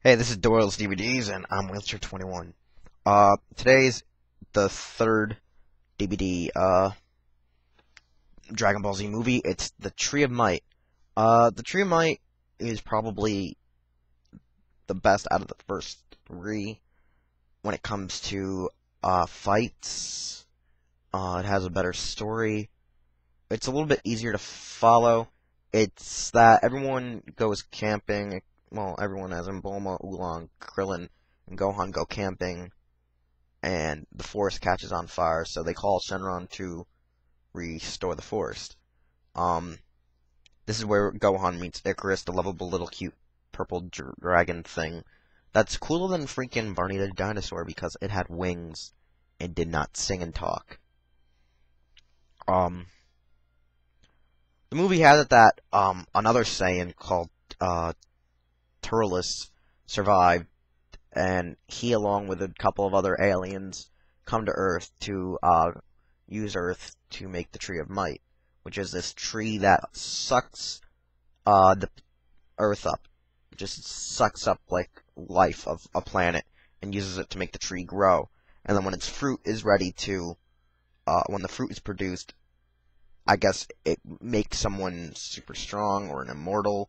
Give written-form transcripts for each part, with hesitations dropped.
Hey, this is Doyle's DVDs, and I'm Wheelchair 21. Today's the third DVD, Dragon Ball Z movie. It's the Tree of Might. The Tree of Might is probably the best out of the first three when it comes to, fights. It has a better story. It's a little bit easier to follow. It's that everyone goes camping. Well, everyone as in Bulma, Oolong, Krillin, and Gohan go camping, and the forest catches on fire, so they call Shenron to restore the forest. This is where Gohan meets Icarus, the lovable little cute purple dragon thing. That's cooler than freaking Barney the Dinosaur because it had wings and did not sing and talk. The movie had it that, another Saiyan called, Turles survived, and he, along with a couple of other aliens, come to Earth to use Earth to make the Tree of Might, which is this tree that sucks the Earth up. It just sucks up like life of a planet and uses it to make the tree grow. And then when its fruit is ready to, when the fruit is produced, I guess it makes someone super strong or an immortal.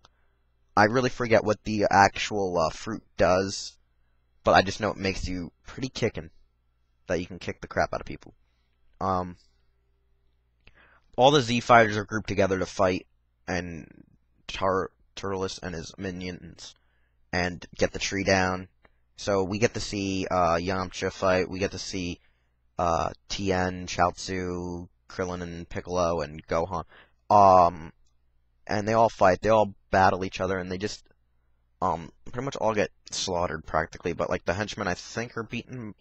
I really forget what the actual fruit does, but I just know it makes you pretty kickin', that you can kick the crap out of people. All the Z fighters are grouped together to fight, and Turles and his minions, and get the tree down. So we get to see Yamcha fight, we get to see Tien, Chaozu, Krillin, and Piccolo, and Gohan. And they all fight, they all battle each other, and they just, pretty much all get slaughtered, practically, but, like, the henchmen, I think, are beaten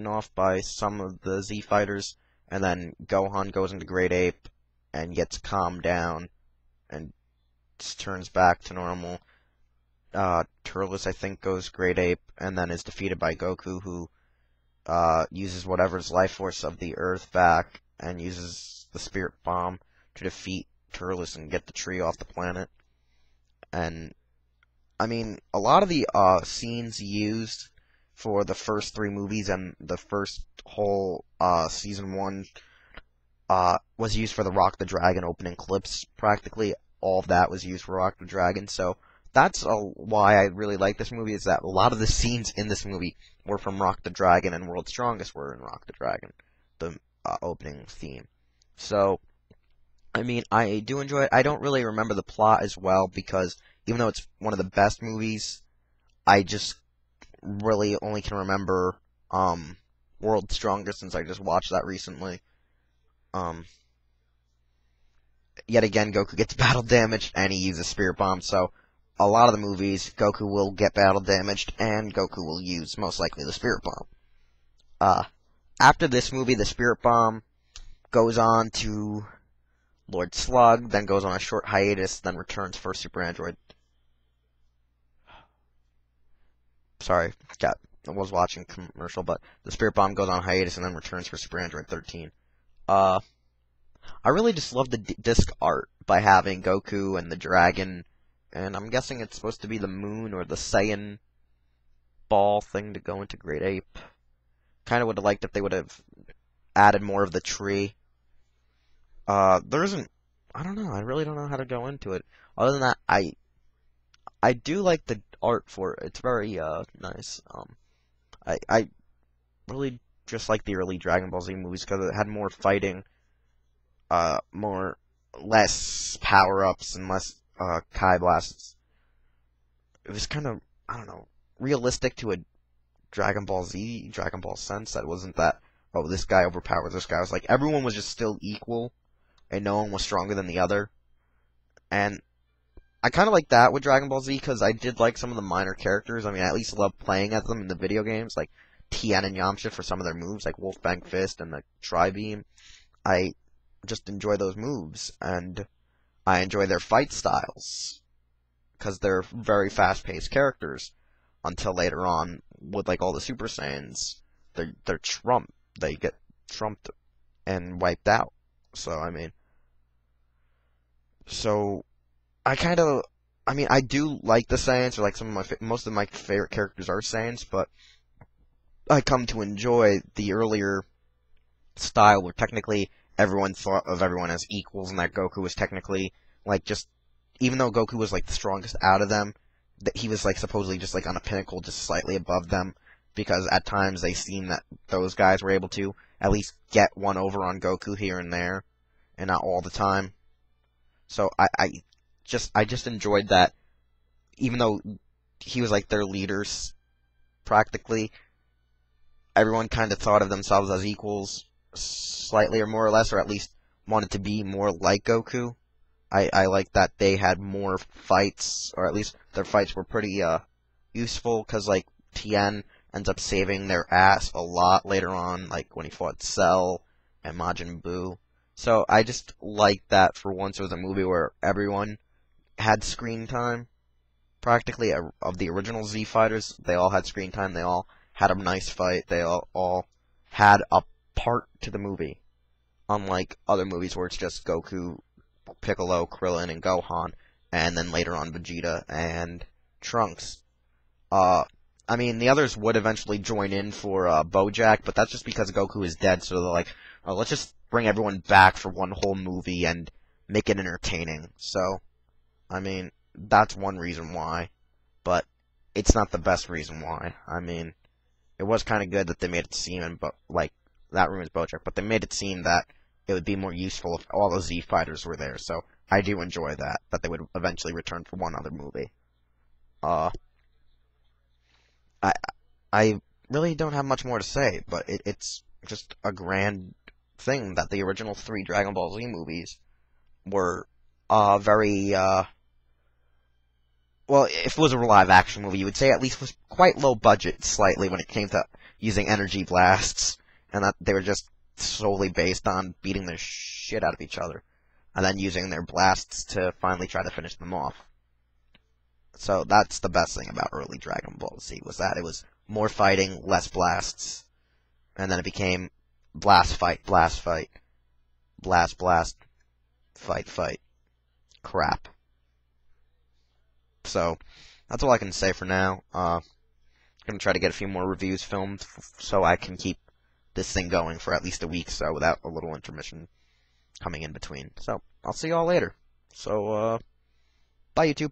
off by some of the Z fighters, and then Gohan goes into Great Ape, and gets calmed down, and turns back to normal. Turles, I think, goes Great Ape, and then is defeated by Goku, who, uses whatever's life force of the Earth back, and uses the Spirit Bomb to defeat Turles and get the tree off the planet. And I mean, a lot of the scenes used for the first three movies and the first whole season 1 was used for the Rock the Dragon opening clips. Practically all of that was used for Rock the Dragon. So that's why I really like this movie, is that a lot of the scenes in this movie were from Rock the Dragon, and World's Strongest were in Rock the Dragon, the opening theme. So I mean, I do enjoy it. I don't really remember the plot as well, because even though it's one of the best movies, I just really only can remember World's Strongest, since I just watched that recently. Yet again, Goku gets battle damaged, and he uses Spirit Bomb, so a lot of the movies, Goku will get battle damaged, and Goku will use, most likely, the Spirit Bomb. After this movie, the Spirit Bomb goes on to Lord Slug, then goes on a short hiatus, then returns for Super Android. Sorry, I was watching commercial, but the Spirit Bomb goes on hiatus and then returns for Super Android 13. I really just love the disc art by having Goku and the dragon, and I'm guessing it's supposed to be the moon or the Saiyan ball thing to go into Great Ape. Kinda would have liked if they would have added more of the tree. There isn't, I don't know, I really don't know how to go into it. Other than that, I do like the art for it. It's very, nice. I really just like the early Dragon Ball Z movies, because it had more fighting, less power-ups, and less, Kai Blasts. It was kind of, I don't know, realistic to a Dragon Ball Z, Dragon Ball sense. That wasn't that, oh, this guy overpowers this guy. It was like, everyone was just still equal, and no one was stronger than the other. And I kind of like that with Dragon Ball Z, because I did like some of the minor characters. I mean, I at least loved playing as them in the video games, like Tien and Yamcha for some of their moves, like Wolf Bang Fist and the Tri-Beam. I just enjoy those moves, and I enjoy their fight styles, because they're very fast-paced characters, until later on, with like all the Super Saiyans, they're trumped. They get trumped and wiped out. So, I mean, so I kind of I mean, I do like the Saiyans, or like most of my favorite characters are Saiyans, but I come to enjoy the earlier style where technically everyone thought of everyone as equals, and that Goku was technically like just, even though Goku was like the strongest out of them, that he was like supposedly just like on a pinnacle, just slightly above them, because at times they seemed that those guys were able to at least get one over on Goku here and there, and not all the time. So I just enjoyed that, even though he was like their leaders practically, everyone kind of thought of themselves as equals, slightly or more or less, or at least wanted to be more like Goku. I like that they had more fights, or at least their fights were pretty useful, because like Tien ends up saving their ass a lot later on, like when he fought Cell and Majin Buu. So I just like that for once it was a movie where everyone had screen time. Practically of the original Z fighters, they all had screen time. They all had a nice fight. They all had a part to the movie. Unlike other movies where it's just Goku, Piccolo, Krillin, and Gohan, and then later on Vegeta and Trunks. I mean, the others would eventually join in for Bojack, but that's just because Goku is dead, so they're like, oh, let's just bring everyone back for one whole movie and make it entertaining. So, I mean, that's one reason why, but it's not the best reason why. I mean, it was kind of good that they made it seem, but like, that room is Bojack, but they made it seem that it would be more useful if all the Z fighters were there, so I do enjoy that they would eventually return for one other movie. Uh, I I really don't have much more to say, but it's just a grand thing that the original three Dragon Ball Z movies were very well, if it was a live action movie, you would say at least was quite low budget slightly when it came to using energy blasts, and that they were just solely based on beating the shit out of each other, and then using their blasts to finally try to finish them off. So that's the best thing about early Dragon Ball Z, was that it was more fighting, less blasts, and then it became blast fight, blast fight, blast blast, fight fight, crap. So that's all I can say for now. Gonna try to get a few more reviews filmed so I can keep this thing going for at least a week, so without a little intermission coming in between. So I'll see y'all later. So bye YouTube.